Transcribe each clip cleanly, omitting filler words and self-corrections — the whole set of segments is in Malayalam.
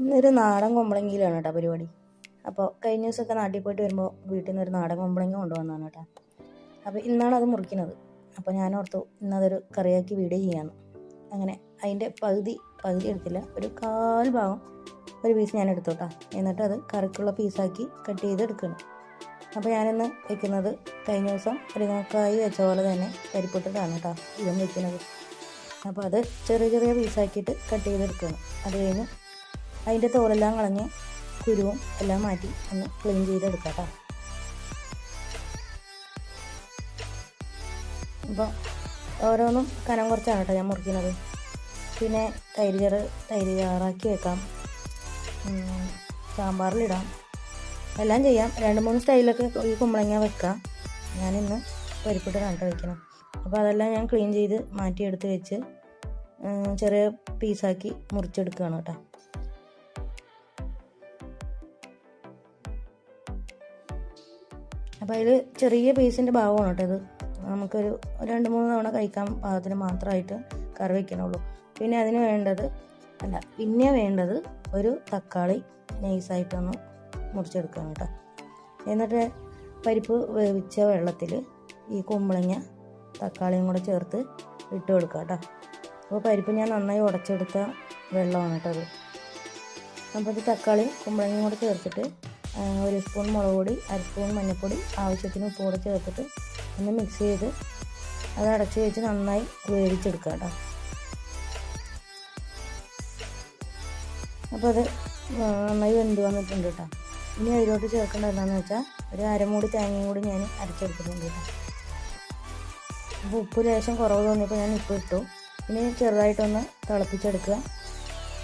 ഇന്നൊരു നാടൻ കുമ്പളങ്ങിയിലാണ് കേട്ടോ പരിപാടി. അപ്പോൾ കഴിഞ്ഞ ദിവസമൊക്കെ നാട്ടിൽ പോയിട്ട് വരുമ്പോൾ വീട്ടിൽ നിന്ന് ഒരു നാടൻ കുമ്പളങ്ങ കൊണ്ടുവന്നതാണ് കേട്ടോ. അപ്പോൾ ഇന്നാണ് അത് മുറിക്കുന്നത്. അപ്പോൾ ഞാൻ ഓർത്തു ഇന്നതൊരു കറിയാക്കി വീഡിയോ ചെയ്യാമെന്ന്. അങ്ങനെ അതിൻ്റെ പകുതി എടുത്തില്ല, ഒരു കാൽ ഭാഗം ഒരു പീസ് ഞാൻ എടുത്തു കേട്ടോ. എന്നിട്ട് അത് കറിക്കുള്ള പീസാക്കി കട്ട് ചെയ്ത് എടുക്കണം. അപ്പോൾ ഞാനിന്ന് വെക്കുന്നത് കഴിഞ്ഞ ദിവസം മുരിങ്ങക്കായ് വെച്ച പോലെ തന്നെ പരിപ്പിട്ടിട്ടാണ് കേട്ടോ ഇതും വെക്കുന്നത്. അപ്പോൾ അത് ചെറിയ ചെറിയ പീസാക്കിയിട്ട് കട്ട് ചെയ്തെടുക്കണം. അത് കഴിഞ്ഞ് അതിൻ്റെ തോലെല്ലാം കളഞ്ഞ് കുരുവും എല്ലാം മാറ്റി ഒന്ന് ക്ലീൻ ചെയ്തെടുക്കാം കേട്ടോ. അപ്പോൾ ഓരോന്നും കനം കുറച്ചാണ് കേട്ടോ ഞാൻ മുറിക്കുന്നത്. പിന്നെ തൈര് ചാറാക്കി വെക്കാം, സാമ്പാറിലിടാം, എല്ലാം ചെയ്യാം. 2-3 സ്റ്റൈലൊക്കെ ഈ കുമ്പളങ്ങ വെക്കാം. ഞാനിന്ന് പരിപ്പിട്ടിട്ടാണ് കേട്ടോ വയ്ക്കണം. അപ്പോൾ അതെല്ലാം ഞാൻ ക്ലീൻ ചെയ്ത് മാറ്റിയെടുത്ത് വെച്ച് ചെറിയ പീസാക്കി മുറിച്ചെടുക്കുകയാണ് കേട്ടോ. അപ്പോൾ അതിൽ ചെറിയ പീസിൻ്റെ ഭാഗമാണ് കേട്ടോ ഇത്. നമുക്കൊരു 2-3 തവണ കഴിക്കാൻ പാകത്തിന് മാത്രമായിട്ട് കറി വയ്ക്കണുള്ളൂ. പിന്നെ വേണ്ടത് ഒരു തക്കാളി നൈസായിട്ടൊന്ന് മുറിച്ചെടുക്കണം കേട്ടോ. എന്നിട്ട് പരിപ്പ് വേവിച്ച വെള്ളത്തിൽ ഈ കുമ്പളങ്ങ തക്കാളിയും കൂടെ ചേർത്ത് ഇട്ട് കൊടുക്കുക കേട്ടോ. അപ്പോൾ പരിപ്പ് ഞാൻ നന്നായി ഉടച്ചെടുത്ത വെള്ളമാണ് കേട്ടോ അത്. അപ്പോൾ ഇത് തക്കാളി കുമ്പളങ്ങയും കൂടെ ചേർത്തിട്ട് 1 സ്പൂൺ മുളക് പൊടി, 1 സ്പൂൺ മഞ്ഞൾപ്പൊടി, ആവശ്യത്തിന് ഉപ്പ് കൂടെ ചേർത്തിട്ട് ഒന്ന് മിക്സ് ചെയ്ത് അത് അടച്ച് വെച്ച് നന്നായി വേവിച്ചെടുക്കുക കേട്ടോ. അപ്പോൾ അത് നന്നായി വെന്ത് വന്നിട്ടുണ്ട് കേട്ടോ. ഇനി അതിലോട്ട് ചേർക്കേണ്ടത് എന്താണെന്ന് വെച്ചാൽ ഒരു അരമൂടി തേങ്ങയും കൂടി ഞാൻ അരച്ചെടുക്കുന്നുണ്ട് കേട്ടോ. അപ്പോൾ ഉപ്പ് ലേശം കുറവ് തോന്നിയപ്പോൾ ഞാൻ ഉപ്പ് ഇട്ടു. ഇനി ചെറുതായിട്ടൊന്ന് തിളപ്പിച്ചെടുക്കുക.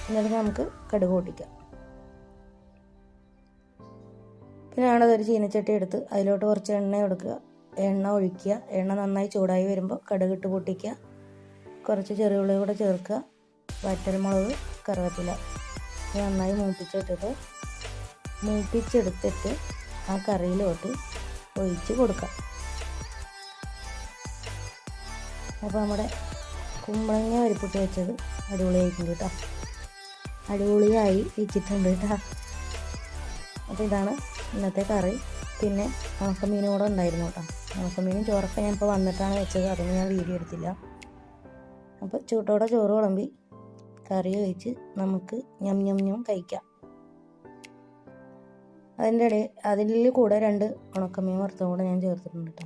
എന്നിട്ട് നമുക്ക് കടുക് പൊട്ടിക്കാം. പിന്നെ ഞാനതൊരു ചീനച്ചട്ടി എടുത്ത് അതിലോട്ട് കുറച്ച് എണ്ണ ഒഴിക്കുക. എണ്ണ നന്നായി ചൂടായി വരുമ്പോൾ കടുകിട്ട് പൊട്ടിക്കുക. കുറച്ച് ചെറിയുള്ളി കൂടെ ചേർക്കുക. വറ്റൽമുളക്, കറിവേപ്പില നന്നായി മൂപ്പിച്ചെടുത്തിട്ട് ആ കറിയിലോട്ട് ഒഴിച്ച് കൊടുക്കാം. അപ്പോൾ നമ്മുടെ കുമ്പളങ്ങ പരിപ്പിട്ട് വെച്ചത് അടിപൊളിയായിട്ടുണ്ട് കേട്ടോ. അടിപൊളിയായി വെച്ചിട്ടുണ്ട് കേട്ടോ. അപ്പോൾ ഇതാണ് ഇന്നത്തെ കറി. പിന്നെ ഉണക്കമീനും കൂടെ ഉണ്ടായിരുന്നു കേട്ടോ. ഉണക്കമീനും ചോറൊക്കെ ഞാൻ ഇപ്പോൾ വന്നിട്ടാണ് വെച്ചത്, അതൊന്നും ഞാൻ വീഡിയോ എടുത്തില്ല. അപ്പോൾ ചൂട്ടോടെ ചോറ് വിളമ്പി കറി കഴിച്ച് നമുക്ക് ഞം കഴിക്കാം. അതിൽ കൂടെ 2 ഉണക്കമീൻ വറുത്തതും കൂടെ ഞാൻ ചേർത്തിട്ടുണ്ട് കേട്ടോ.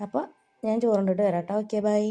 അപ്പോൾ ഞാൻ ചോറുണ്ടിട്ട് വരാം കേട്ടോ. Okay, by.